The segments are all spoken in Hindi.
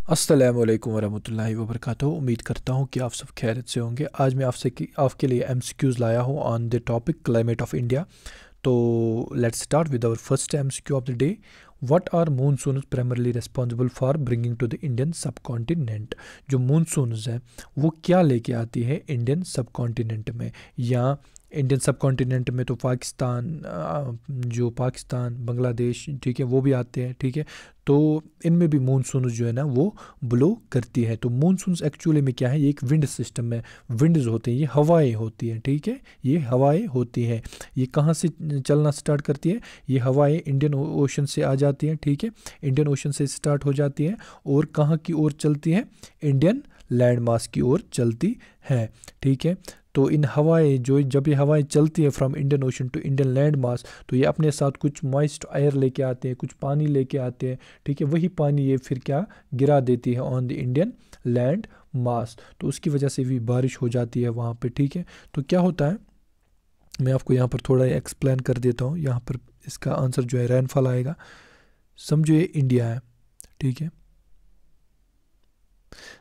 अस्सलामु अलैकुम वरहमतुल्लाहि वबरकातुहू। उम्मीद करता हूँ कि आप सब खैरियत से होंगे। आज मैं आपके लिए एमसीक्यूज़ लाया हूँ on the topic climate of India. तो let's start with our first MCQ of the day. What are monsoons primarily responsible for bringing to the Indian subcontinent. जो मानसून्स हैं वो क्या लेके आती है इंडियन सब कॉन्टिनेंट में, या इंडियन सब कॉन्टिनेंट में तो पाकिस्तान बांग्लादेश, ठीक है, वो भी आते हैं, ठीक है। तो इनमें भी मानसून जो है ना वो ब्लो करती है। तो मानसून एक्चुअली में क्या है, ये एक विंड सिस्टम है। विंड्स होते हैं, ये हवाएं होती हैं, ठीक है, ये हवाएं होती हैं। ये कहाँ से चलना स्टार्ट करती है, ये हवाएं इंडियन ओशन से आ जाती हैं, ठीक है, इंडियन ओशन से स्टार्ट हो जाती हैं और कहाँ की ओर चलती हैं, इंडियन लैंड मास की ओर चलती हैं, ठीक है। तो इन हवाएं जब ये हवाएं चलती हैं from Indian ocean to Indian land mass, तो ये अपने साथ कुछ मॉइस्ट एयर लेके आते हैं, कुछ पानी लेके आते हैं, ठीक है। वही पानी ये फिर क्या गिरा देती है on the Indian land mass, तो उसकी वजह से भी बारिश हो जाती है वहाँ पे, ठीक है। तो क्या होता है, मैं आपको यहाँ पर थोड़ा एक्सप्लेन कर देता हूँ। यहाँ पर इसका आंसर जो है रेनफॉल आएगा। समझो ये इंडिया है, ठीक है,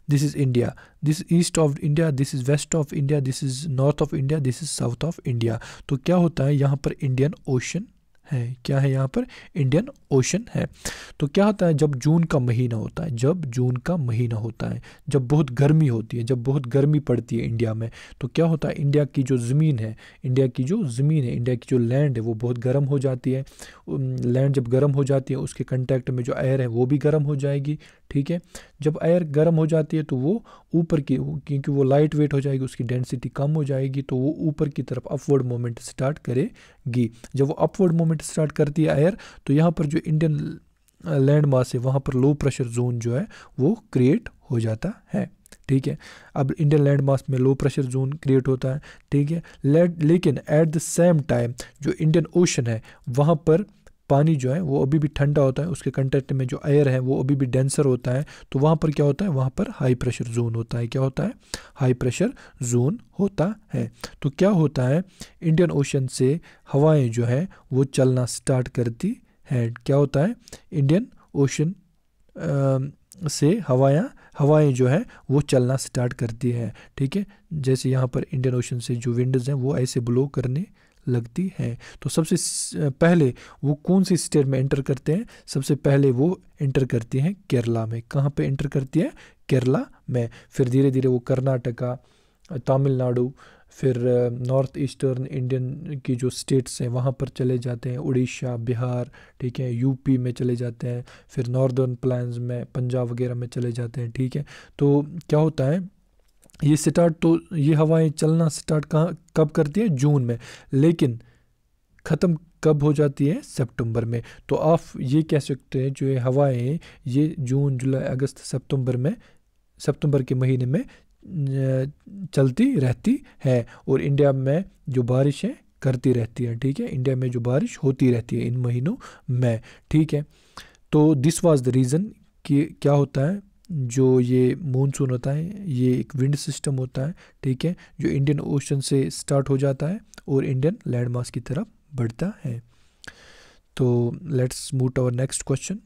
this is India, this east of India, this is west of India, this is north of India, this is south of India. तो क्या होता है, यहाँ पर इंडियन ओशन है। क्या है यहाँ पर, इंडियन ओशन है। तो क्या होता है, जब जून का महीना होता है, जब बहुत गर्मी होती है, जब बहुत गर्मी पड़ती है इंडिया में, तो क्या होता है, इंडिया की जो ज़मीन है, इंडिया की जो लैंड है वो बहुत गर्म हो जाती है। लैंड जब गर्म हो जाती है, उसके कंटेक्ट में जो एयर है वो भी गर्म हो जाएगी, ठीक है। जब एयर गर्म हो जाती है तो वो ऊपर की, क्योंकि वो लाइट वेट हो जाएगी, उसकी डेंसिटी कम हो जाएगी, तो वो ऊपर की तरफ अपवर्ड मूवमेंट स्टार्ट करेगी। जब वो अपवर्ड मूवमेंट स्टार्ट करती है एयर, तो यहाँ पर जो इंडियन लैंड मास है वहाँ पर लो प्रेशर जोन जो है वो क्रिएट हो जाता है, ठीक है। अब इंडियन लैंड मास में लो प्रेशर जोन क्रिएट होता है, ठीक है। लेकिन एट द सेम टाइम जो इंडियन ओशन है वहाँ पर पानी जो है वो अभी भी ठंडा होता है, उसके कंटेक्ट में जो एयर है वो अभी भी डेंसर होता है। तो वहाँ पर क्या होता है, वहाँ पर हाई प्रेशर जोन होता है। क्या होता है, हाई प्रेशर जोन होता है। तो क्या होता है, इंडियन ओशन से हवाएं जो है वो चलना स्टार्ट करती है। क्या होता है, इंडियन ओशन से हवाएं जो है वो चलना स्टार्ट करती है, ठीक है। जैसे यहाँ पर इंडियन ओशन से जो विंड्स हैं वो ऐसे ब्लो करने लगती है। तो सबसे पहले वो कौन सी स्टेट में एंटर करते हैं, सबसे पहले वो एंटर करती हैं केरला में। कहाँ पे एंटर करती है, केरला में। फिर धीरे धीरे वो कर्नाटका, तमिलनाडु, फिर नॉर्थ ईस्टर्न इंडियन की जो स्टेट्स हैं वहाँ पर चले जाते हैं, उड़ीसा, बिहार, ठीक है, यूपी में चले जाते हैं, फिर नॉर्दर्न प्लान्स में पंजाब वगैरह में चले जाते हैं, ठीक है। तो क्या होता है, ये हवाएं चलना स्टार्ट कब करती है, जून में, लेकिन ख़त्म कब हो जाती है, सितंबर में। तो आप ये कह सकते हैं जो ये हवाएं ये जून जुलाई अगस्त सितंबर के महीने में चलती रहती है, और इंडिया में जो बारिशें करती रहती है, ठीक है, इंडिया में जो बारिश होती रहती है इन महीनों में, ठीक है। तो दिस वाज द रीज़न कि क्या होता है, जो ये मानसून होता है ये एक विंड सिस्टम होता है, ठीक है, जो इंडियन ओशन से स्टार्ट हो जाता है और इंडियन लैंड मास की तरफ बढ़ता है। तो let's move to our next question.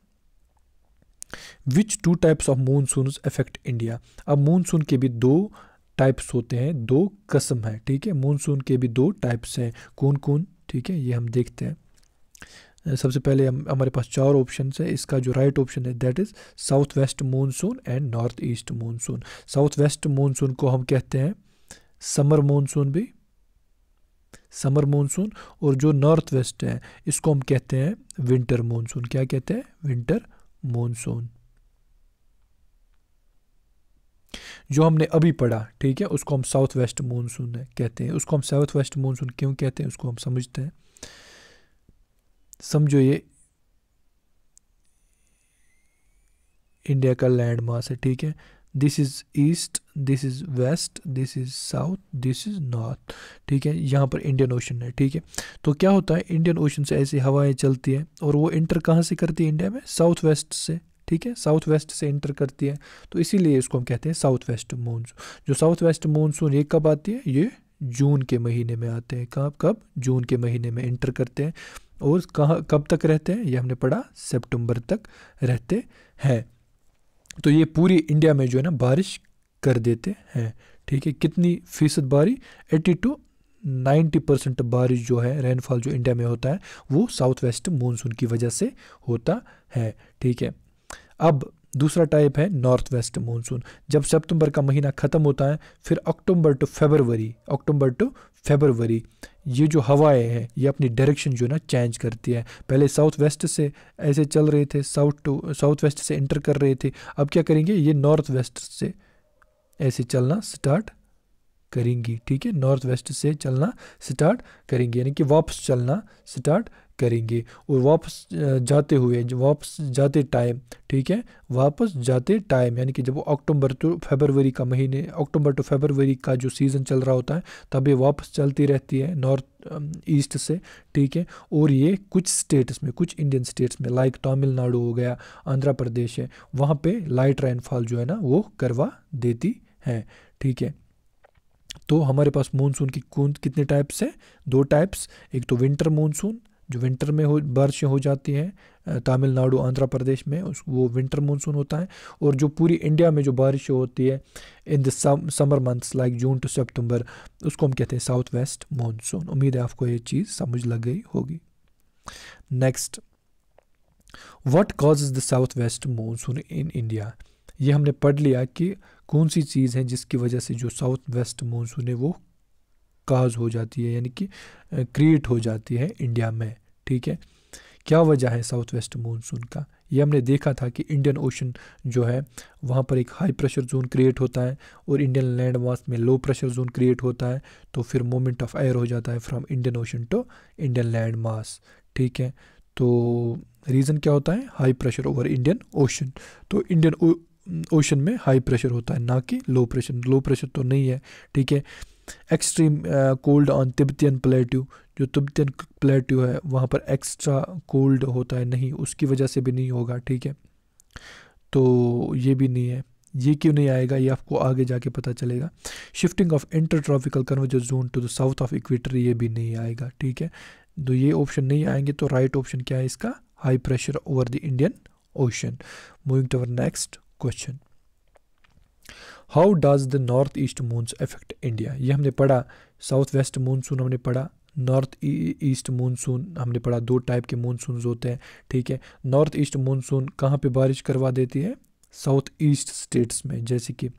Which two types of monsoons affect India. अब मानसून के भी दो टाइप्स होते हैं, दो किस्म है, ठीक है। मानसून के भी दो टाइप्स हैं, कौन कौन, ठीक है, ये हम देखते हैं। सबसे पहले हमारे पास चार ऑप्शन है। इसका जो राइट ऑप्शन है that is south west monsoon and north east monsoon. South west monsoon को हम कहते हैं समर मानसून, और जो नॉर्थ वेस्ट है इसको हम कहते हैं विंटर मानसून। क्या कहते हैं, विंटर मानसून। जो हमने अभी पढ़ा, ठीक है, उसको हम साउथ वेस्ट मानसून कहते हैं। उसको हम साउथ वेस्ट मानसून क्यों कहते हैं उसको हम समझते हैं। समझो ये इंडिया का लैंड मास है, ठीक है, this is east, this is west, this is south, this is north, ठीक है। यहाँ पर इंडियन ओशन है, ठीक है। तो क्या होता है, इंडियन ओशन से ऐसी हवाएं चलती हैं और वो इंटर कहाँ से करती है इंडिया में, साउथ वेस्ट से, ठीक है, साउथ वेस्ट से इंटर करती है। तो इसीलिए इसको हम कहते हैं साउथ वेस्ट मानसून। जो साउथ वेस्ट मानसून ये कब आती है, ये जून के महीने में आते हैं। कब जून के महीने में इंटर करते हैं, और कब तक रहते हैं, ये हमने पढ़ा, सितंबर तक रहते हैं। तो ये पूरी इंडिया में जो है ना बारिश कर देते हैं, ठीक है। कितनी फीसद बारिश? 80 to 90% बारिश जो है, रेनफॉल जो इंडिया में होता है वो साउथ वेस्ट मानसून की वजह से होता है, ठीक है। अब दूसरा टाइप है नॉर्थ वेस्ट मानसून। जब सितंबर का महीना ख़त्म होता है, फिर अक्टूबर टू फरवरी ये जो हवाएं हैं ये अपनी डायरेक्शन जो है ना चेंज करती है। पहले साउथ वेस्ट से ऐसे चल रहे थे, साउथ वेस्ट से एंटर कर रहे थे, अब क्या करेंगे, ये नॉर्थ वेस्ट से ऐसे चलना स्टार्ट करेंगी, ठीक है। नॉर्थ वेस्ट से चलना स्टार्ट करेंगे, यानी कि वापस चलना स्टार्ट करेंगे। और वापस जाते टाइम, ठीक है, वापस जाते टाइम यानी कि जब वो अक्टूबर टू फरवरी का जो सीज़न चल रहा होता है तब ये वापस चलती रहती है नॉर्थ ईस्ट से, ठीक है। और ये कुछ स्टेट्स में, कुछ इंडियन स्टेट्स में लाइक तमिलनाडु हो गया, आंध्र प्रदेश है, वहाँ पे लाइट रेनफॉल जो है ना वो करवा देती है, ठीक है। तो हमारे पास मानसून की कितने टाइप्स हैं? 2 टाइप्स। एक तो विंटर मानसून जो विंटर में बारिशें हो जाती हैं तमिलनाडु आंध्र प्रदेश में, वो विंटर मानसून होता है। और जो पूरी इंडिया में जो बारिशें होती है in the summer months like June to September, उसको हम कहते हैं साउथ वेस्ट मानसून। उम्मीद है आपको ये चीज़ समझ लग गई होगी। Next, what causes the south west monsoon in India? ये हमने पढ़ लिया कि कौन सी चीज़ है जिसकी वजह से जो साउथ वेस्ट मानसून है वो काज हो जाती है, यानी कि क्रिएट हो जाती है इंडिया में, ठीक है। क्या वजह है साउथ वेस्ट मानसून का? ये हमने देखा था कि इंडियन ओशन जो है वहाँ पर एक हाई प्रेशर जोन क्रिएट होता है और इंडियन लैंड मास में लो प्रेशर जोन क्रिएट होता है, तो फिर मोमेंट ऑफ एयर हो जाता है from Indian ocean to Indian land mass, ठीक है। तो रीज़न क्या होता है? High pressure over Indian ocean. तो इंडियन ओशन में हाई प्रेशर होता है, ना कि लो प्रेशर। लो प्रेशर तो नहीं है, ठीक है। Extreme cold on Tibetan plateau, जो तिब्बतियन प्लेट्यू है वहाँ पर एक्स्ट्रा कोल्ड होता है, नहीं, उसकी वजह से भी नहीं होगा, ठीक है। तो ये भी नहीं है। ये क्यों नहीं आएगा ये आपको आगे जाके पता चलेगा। Shifting of inter tropical convergence zone to the south of equator, ये भी नहीं आएगा, ठीक है। तो ये ऑप्शन नहीं आएंगे, तो राइट ऑप्शन क्या है इसका? High pressure over the Indian ocean. Moving to our next question, how does the north east monsoon affect India? ये हमने पढ़ा, साउथ वेस्ट मानसून हमने पढ़ा, नॉर्थ ईस्ट मानसून हमने पढ़ा। 2 टाइप के मानसून होते हैं, ठीक है। नॉर्थ ईस्ट मानसून कहाँ पे बारिश करवा देती है? साउथ ईस्ट स्टेट्स में। जैसे कि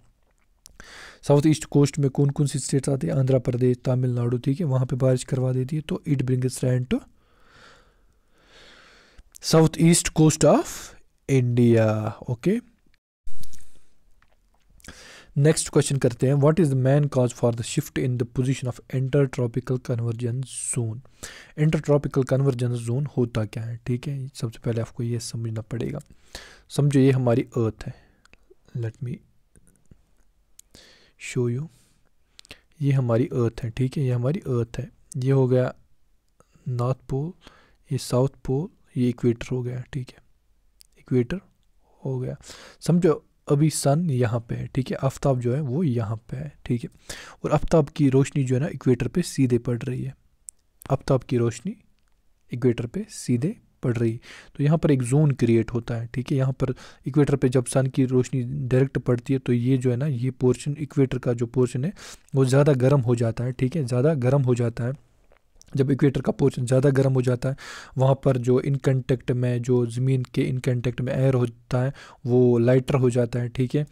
साउथ ईस्ट कोस्ट में कौन कौन सी स्टेट्स आती है? आंध्र प्रदेश, तमिलनाडु, ठीक है, वहाँ पे बारिश करवा देती है। तो it brings rain to south east coast of India, okay. Next question करते हैं, what is the main cause for the shift in the position of inter tropical convergence zone? Inter tropical convergence zone होता क्या है, ठीक है। सबसे पहले आपको ये समझना पड़ेगा। समझो ये हमारी अर्थ है, लेट मी शो यू। ये हमारी अर्थ है, ठीक है, ये हमारी अर्थ है। ये हो गया नॉर्थ पोल, ये साउथ पोल, ये इक्वेटर हो गया, ठीक है, इक्वेटर हो गया। समझो अभी सन यहाँ पे है, ठीक है, आफ्ताब जो है वो यहाँ पे है, ठीक है। और आफ्ताब की रोशनी जो है ना इक्वेटर पे सीधे पड़ रही है, आफ्ताब की रोशनी इक्वेटर पे सीधे पड़ रही है। तो यहाँ पर एक जोन क्रिएट होता है, ठीक है। यहाँ पर इक्वेटर पे जब सन की रोशनी डायरेक्ट पड़ती है तो ये जो है ना, ये पोर्शन इक्वेटर का जो पोर्शन है वो ज़्यादा गर्म हो जाता है, ठीक है, ज़्यादा गर्म हो जाता है। जब इक्वेटर का पोर्शन ज़्यादा गर्म हो जाता है, वहाँ पर जो इन कंटेक्ट में, जो ज़मीन के इन कंटेक्ट में एयर होता है वो लाइटर हो जाता है, ठीक है,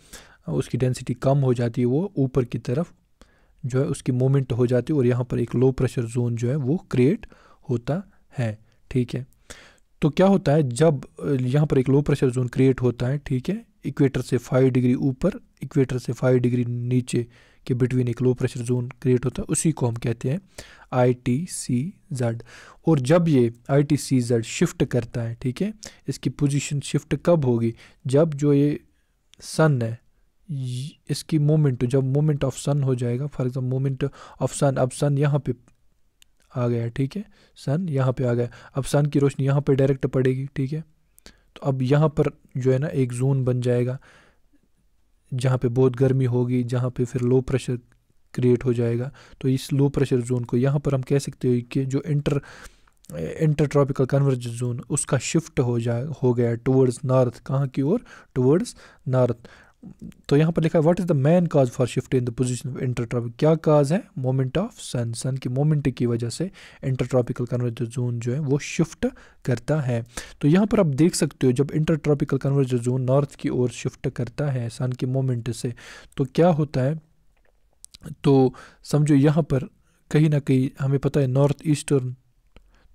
उसकी डेंसिटी कम हो जाती है, वो ऊपर की तरफ जो है उसकी मूवमेंट हो जाती है और यहाँ पर एक लो प्रेशर जोन जो है वो क्रिएट होता है, ठीक है। तो क्या होता है जब यहाँ पर एक लो प्रेशर जोन क्रिएट होता है, ठीक है, इक्वेटर से 5 डिग्री ऊपर, इक्वेटर से 5 डिग्री नीचे के बिटवीन एक लो प्रेशर जोन क्रिएट होता है, उसी को हम कहते हैं ITCZ। और जब ये ITCZ शिफ्ट करता है, ठीक है, इसकी पोजीशन शिफ्ट कब होगी? जब जो ये सन है इसकी मोमेंट, जब मोमेंट ऑफ सन हो जाएगा, फॉर एग्जाम्पल मोमेंट ऑफ सन, अब सन यहाँ पे आ गया, ठीक है, सन यहाँ पे आ गया, अब सन की रोशनी यहाँ पे डायरेक्ट पड़ेगी, ठीक है। तो अब यहाँ पर जो है ना एक जोन बन जाएगा जहाँ पे बहुत गर्मी होगी, जहाँ पे फिर लो प्रेशर क्रिएट हो जाएगा। तो इस लो प्रेशर जोन को यहाँ पर हम कह सकते हैं कि जो inter inter tropical convergence zone उसका शिफ्ट हो गया टुवर्ड्स नॉर्थ, कहाँ की ओर, टुवर्ड्स नॉर्थ। तो यहाँ पर लिखा है what is the main cause for shift in the position of inter tropic, क्या काज है, मोमेंट ऑफ सन, सन की मोमेंट की वजह से इंटर ट्रॉपिकल कन्वर्जेंस जोन जो है वो शिफ्ट करता है। तो यहाँ पर आप देख सकते हो जब inter tropical convergence zone north की ओर शिफ्ट करता है सन की मोमेंट से, तो क्या होता है, तो समझो यहाँ पर कहीं ना कहीं हमें पता है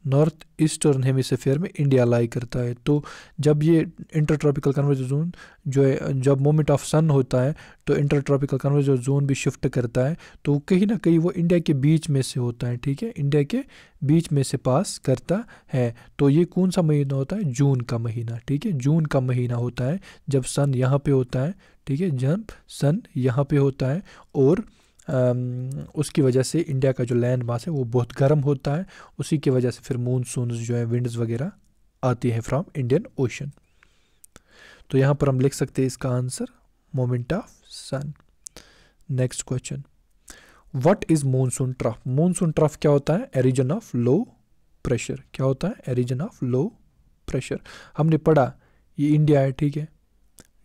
नॉर्थ ईस्टर्न हेमिस्फीयर में इंडिया लाई करता है। तो जब ये इंटर ट्रॉपिकल कन्वर्जेंस जोन जो है, जब मोमेंट ऑफ सन होता है तो इंटर ट्रॉपिकल कन्वर्जेंस जोन भी शिफ्ट करता है, तो कहीं ना कहीं वो इंडिया के बीच में से होता है, ठीक है, इंडिया के बीच में से पास करता है। तो ये कौन सा महीना होता है, जून का महीना, ठीक है, जून का महीना होता है जब सन यहाँ पे होता है, ठीक है, जब सन यहाँ पे होता है और उसकी वजह से इंडिया का जो लैंड मास है वो बहुत गर्म होता है, उसी की वजह से फिर मूनसून जो है विंड्स वगैरह आती है फ्रॉम इंडियन ओशन। तो यहाँ पर हम लिख सकते हैं इसका answer moment of sun. Next question, what is monsoon trough, monsoon trough क्या होता है, a region of low pressure, क्या होता है, a region of low pressure. हमने पढ़ा ये इंडिया है, ठीक है,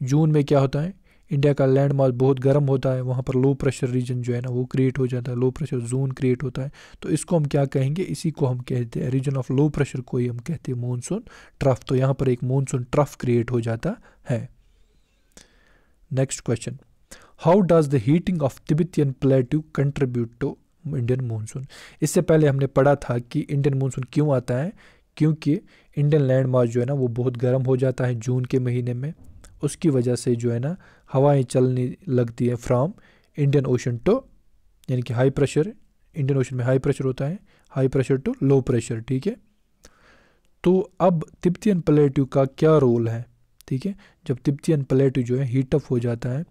जून में क्या होता है, इंडिया का लैंड मास बहुत गर्म होता है, वहाँ पर लो प्रेशर रीजन जो है ना वो क्रिएट हो जाता है, लो प्रेशर जोन क्रिएट होता है। तो इसको हम क्या कहेंगे, इसी को हम कहते हैं रीजन ऑफ लो प्रेशर को ही हम कहते हैं मानसून ट्रफ। तो यहाँ पर एक मानसून ट्रफ क्रिएट हो जाता है। Next question, how does the heating of Tibetan plateau contribute to Indian monsoon. इससे पहले हमने पढ़ा था कि इंडियन मानसून क्यों आता है, क्योंकि इंडियन लैंड मास जो है ना वो बहुत गर्म हो जाता है जून के महीने में, उसकी वजह से जो है ना हवाएं चलने लगती है फ्रॉम इंडियन ओशन टू, यानी कि हाई प्रेशर, इंडियन ओशन में हाई प्रेशर होता है, high pressure to low pressure, ठीक है। तो अब तिब्बतियन प्लेट्यू का क्या रोल है, ठीक है, जब तिब्बतियन प्लेट्यू जो है हीटअप हो जाता है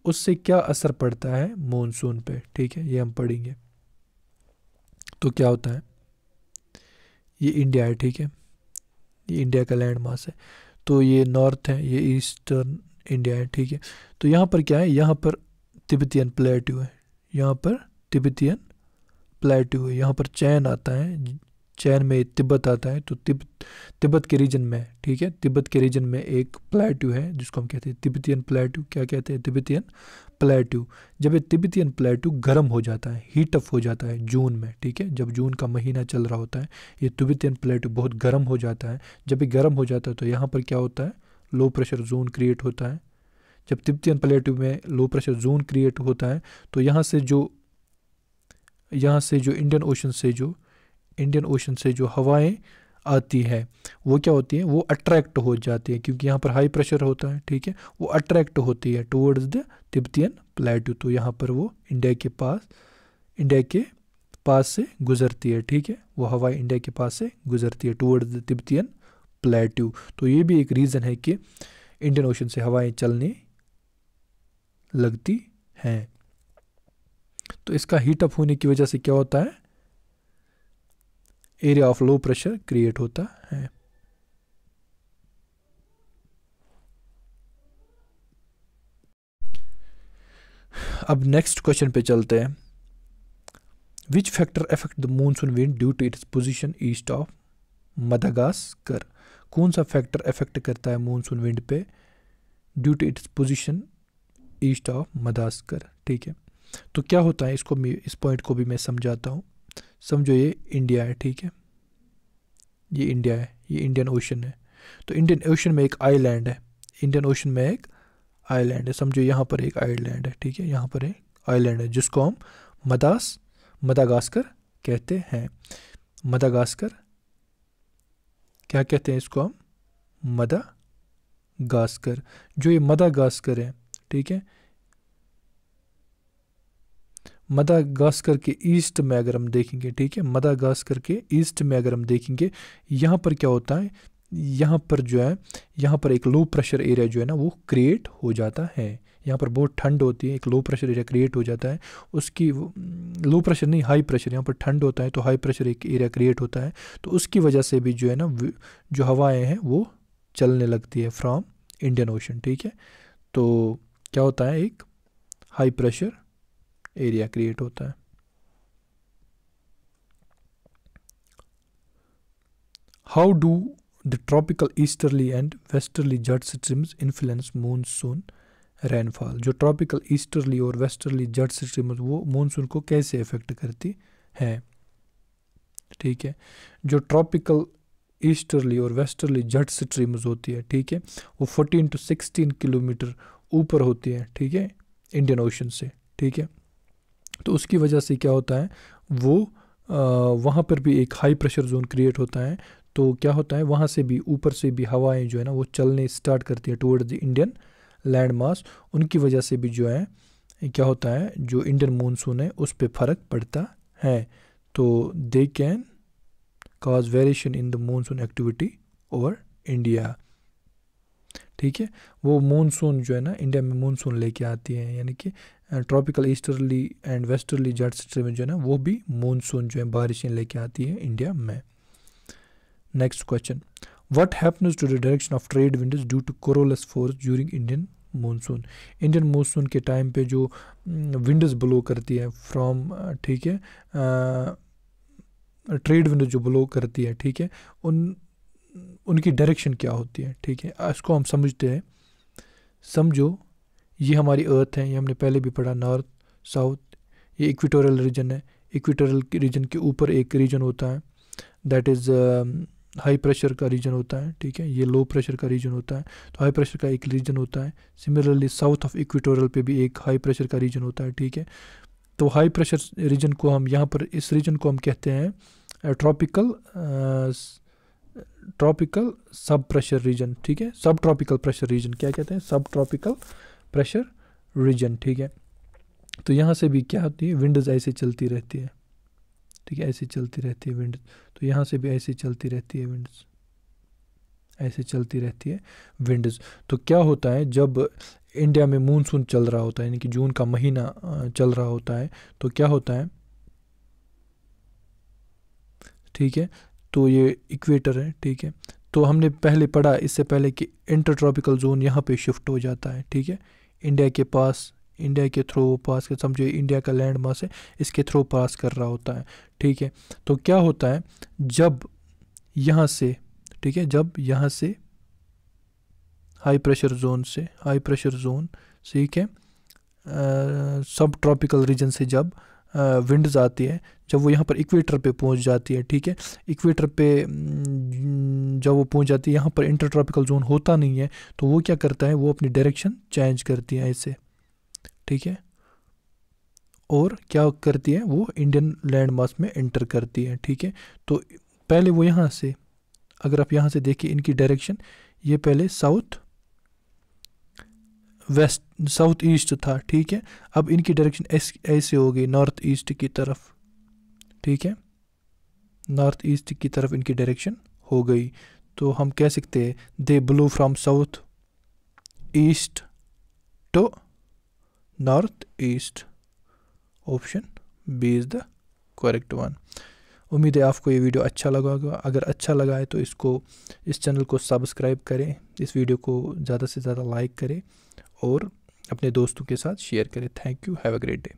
उससे क्या असर पड़ता है मॉनसून पे, ठीक है, ये हम पढ़ेंगे। तो क्या होता है, ये इंडिया है, ठीक है, ये इंडिया का लैंड मास है, तो ये नॉर्थ है, ये ईस्टर्न इंडिया है, ठीक है। तो यहाँ पर क्या है, यहाँ पर तिब्बतियन प्लेट्यू है, यहाँ पर तिब्बतियन प्लेट्यू है, यहाँ पर चैन आता है, चैन में तिब्बत आता है, तो तिब्बत के रीजन में, ठीक है, तिब्बत के रीजन में एक प्लेट्यू है जिसको हम कहते हैं तिब्बतियन प्लेट्यू। क्या कहते हैं, तिब्बतियन प्लेट्यू। जब ये तिब्बतियन प्लेट्यू गर्म हो जाता है, हीटअप हो जाता है जून में, ठीक है, जब जून का महीना चल रहा होता है, ये तिब्बतियन प्लेट्यू बहुत गर्म हो जाता है। जब ये गर्म हो जाता है तो यहाँ पर क्या होता है, लो प्रेशर जोन क्रिएट होता है। जब तिब्बतियन प्लेट्यू में लो प्रेशर जोन क्रिएट होता है तो यहाँ से जो इंडियन ओशन से जो हवाएं आती है वो क्या होती है, वो अट्रैक्ट हो जाती है, क्योंकि यहाँ पर हाई प्रेशर होता है, ठीक है, वो अट्रैक्ट होती है टुवर्ड्स द तिब्बतियन प्लेट्यू। तो यहाँ पर वो इंडिया के पास से गुजरती है, ठीक है, वो हवाएं इंडिया के पास से गुजरती है टुवर्ड्स द तिब्बतियन प्लेट्यू। तो ये भी एक रीज़न है कि इंडियन ओशन से हवाएं चलने लगती हैं। तो इसका हीटअप होने की वजह से क्या होता है, area of low pressure create होता है। अब नेक्स्ट क्वेश्चन पे चलते हैं, which factor affect the monsoon wind due to its position east of Madagascar. कौन सा फैक्टर अफेक्ट करता है मानसून विंड पे due to its position east of Madagascar, ठीक है। तो क्या होता है, इस पॉइंट को भी मैं समझाता हूँ। समझो ये इंडिया है, ठीक है, ये इंडिया है, ये इंडियन ओशन है। तो इंडियन ओशन में एक आइलैंड है, इंडियन ओशन में एक आइलैंड है, समझो यहाँ पर एक आइलैंड है, ठीक है, यहाँ पर एक आइलैंड है जिसको हम मदागास्कर कहते हैं। मदागास्कर क्या कहते हैं इसको हम, मदागास्कर। जो ये मदागास्कर है, ठीक है, मदागास्कर के ईस्ट में अगर हम देखेंगे, ठीक है, मदागास्कर के ईस्ट में अगर हम देखेंगे, यहाँ पर क्या होता है, यहाँ पर जो है, यहाँ पर एक लो प्रेशर एरिया जो है ना वो क्रिएट हो जाता है। यहाँ पर बहुत ठंड होती है, एक लो प्रेशर एरिया क्रिएट हो जाता है, उसकी लो प्रेशर नहीं हाई प्रेशर, यहाँ पर ठंड होता है तो हाई प्रेशर एक एरिया क्रिएट होता है, तो उसकी वजह से भी जो है ना जो हवाएं हैं वो चलने लगती है फ्रॉम इंडियन ओशन, ठीक है। तो क्या होता है, एक हाई प्रेशर एरिया क्रिएट होता है। How do the tropical easterly and westerly jet streams influence monsoon rainfall. जो ट्रॉपिकल ईस्टर्ली और वेस्टर्ली जेट स्ट्रीम्स वो मानसून को कैसे इफेक्ट करती हैं, ठीक है। जो ट्रॉपिकल ईस्टर्ली और वेस्टर्ली जेट स्ट्रीम्स होती है, ठीक है, वो 14 to 16 किलोमीटर ऊपर होती है, ठीक है, इंडियन ओशन से, ठीक है। तो उसकी वजह से क्या होता है, वो वहाँ पर भी एक हाई प्रेशर जोन क्रिएट होता है। तो क्या होता है, वहाँ से भी ऊपर से भी हवाएं जो है ना वो चलने स्टार्ट करती है टुवर्ड्स द इंडियन लैंड मास। उनकी वजह से भी जो है क्या होता है, जो इंडियन मानसून है उस पर फ़र्क पड़ता है। तो they can cause variation in the monsoon activity over India, ठीक है। वो मानसून जो है ना इंडिया में मानसून लेके आती है, यानी कि tropical easterly and westerly jet stream जो है ना वो भी मानसून जो है बारिशें लेके आती है इंडिया में। Next question, what happens to the direction of trade winds due to Coriolis force during Indian monsoon. Indian monsoon के टाइम पे जो विंड्स ब्लो करती है फ्रॉम, ठीक है, ट्रेड विंड जो ब्लो करती है, ठीक है, उनकी डायरेक्शन क्या होती है, ठीक है। इसको हम समझते हैं। समझो ये हमारी अर्थ है, ये हमने पहले भी पढ़ा, नॉर्थ साउथ, ये इक्वेटोरियल रीजन है। इक्वेटोरियल रीजन के ऊपर एक रीजन होता है दैट इज़ हाई प्रेशर का रीजन होता है, ठीक है, ये लो प्रेशर का रीजन होता है। तो हाई प्रेशर का एक रीजन होता है। सिमिलरली साउथ ऑफ इक्वेटोरियल पे भी एक हाई प्रेशर का रीजन होता है, ठीक है। तो हाई प्रेशर रीजन को हम यहाँ पर, इस रीजन को हम कहते हैं ट्रॉपिकल सब प्रेशर रीजन, ठीक है, सब ट्रॉपिकल प्रेशर रीजन क्या कहते हैं, सब ट्रॉपिकल प्रेशर रीजन, ठीक है। तो यहाँ से भी क्या होती है, विंड्स ऐसे चलती रहती है, ठीक है, ऐसे चलती रहती है विंड्स। तो यहाँ से भी ऐसे चलती रहती है विंड्स, ऐसे चलती रहती है विंड्स। तो क्या होता है, जब इंडिया में मानसून चल रहा होता है, यानी कि जून का महीना चल रहा होता है, तो क्या होता है, ठीक है, तो ये इक्वेटर है, ठीक है। तो हमने पहले पढ़ा इससे पहले कि इंटर ट्रॉपिकल जोन यहाँ पे शिफ्ट हो जाता है, ठीक है, इंडिया के पास, इंडिया के थ्रू पास कर, समझो इंडिया का लैंड मास है, इसके थ्रू पास कर रहा होता है, ठीक है। तो क्या होता है, जब यहाँ से, ठीक है, जब यहाँ से हाई प्रेशर जोन से, हाई प्रेशर जोन, ठीक है, सब ट्रॉपिकल रीजन से जब विंड्स आती है, जब वो यहाँ पर इक्वेटर पे पहुँच जाती है, ठीक है, इक्वेटर पे जब वो पहुँच जाती है, यहाँ पर इंटर ट्रॉपिकल जोन होता नहीं है, तो वो क्या करता है, वो अपनी डायरेक्शन चेंज करती है ऐसे, ठीक है, और क्या करती है, वो इंडियन लैंड मास में एंटर करती है, ठीक है। तो पहले वो यहाँ से, अगर आप यहाँ से देखिए इनकी डायरेक्शन, ये पहले साउथ वेस्ट, साउथ ईस्ट था, ठीक है। अब इनकी डायरेक्शन ऐसे हो गई नॉर्थ ईस्ट की तरफ, ठीक है, नॉर्थ ईस्ट की तरफ इनकी डायरेक्शन हो गई। तो हम कह सकते हैं they blow from south east to north east. Option B is the correct one. उम्मीद है आपको ये वीडियो अच्छा लगा होगा। अगर अच्छा लगा है तो इस चैनल को सब्सक्राइब करें, इस वीडियो को ज़्यादा से ज़्यादा लाइक करें और अपने दोस्तों के साथ शेयर करें। Thank you, have a great day.